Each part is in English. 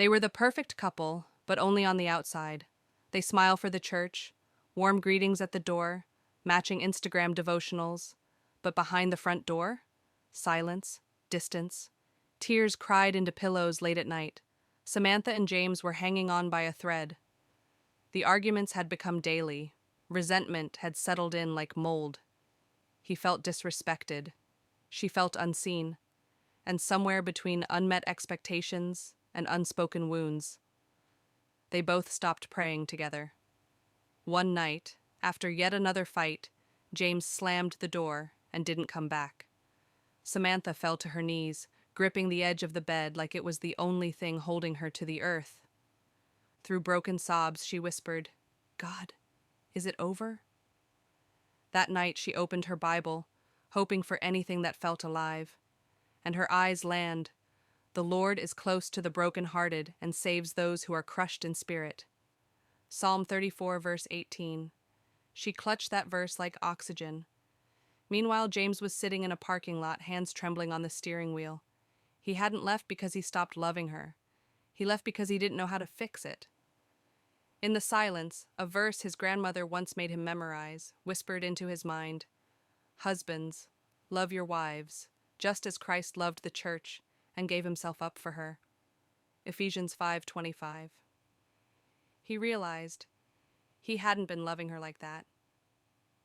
They were the perfect couple, but only on the outside. They smile for the church, warm greetings at the door, matching Instagram devotionals. But behind the front door, silence, distance, tears cried into pillows late at night. Samantha and James were hanging on by a thread. The arguments had become daily. Resentment had settled in like mold. He felt disrespected. She felt unseen. And somewhere between unmet expectations and unspoken wounds, they both stopped praying together. One night, after yet another fight, James slammed the door and didn't come back. Samantha fell to her knees, gripping the edge of the bed like it was the only thing holding her to the earth. Through broken sobs, she whispered, "God, is it over?" That night she opened her Bible, hoping for anything that felt alive. And her eyes land. The Lord is close to the brokenhearted and saves those who are crushed in spirit. Psalm 34, verse 18. She clutched that verse like oxygen. Meanwhile, James was sitting in a parking lot, hands trembling on the steering wheel. He hadn't left because he stopped loving her. He left because he didn't know how to fix it. In the silence, a verse his grandmother once made him memorize whispered into his mind, "Husbands, love your wives, just as Christ loved the church and gave himself up for her." Ephesians 5:25. He realized he hadn't been loving her like that.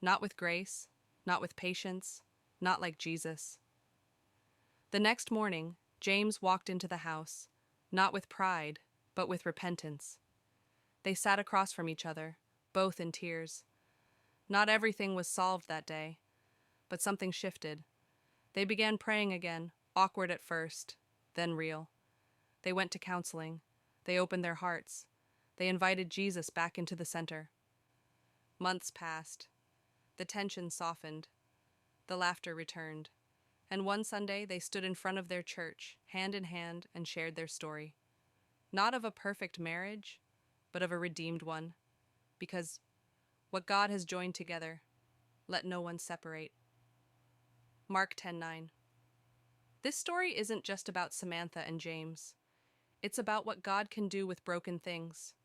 Not with grace, not with patience, not like Jesus. The next morning, James walked into the house, not with pride, but with repentance. They sat across from each other, both in tears. Not everything was solved that day, but something shifted. They began praying again, awkward at first, then real. They went to counseling. They opened their hearts. They invited Jesus back into the center. Months passed. The tension softened. The laughter returned. And one Sunday they stood in front of their church, hand in hand, and shared their story. Not of a perfect marriage, but of a redeemed one. Because what God has joined together, let no one separate. Mark 10:9. This story isn't just about Samantha and James. It's about what God can do with broken things,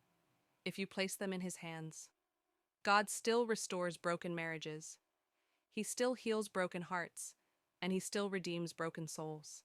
if you place them in his hands. God still restores broken marriages. He still heals broken hearts, and he still redeems broken souls.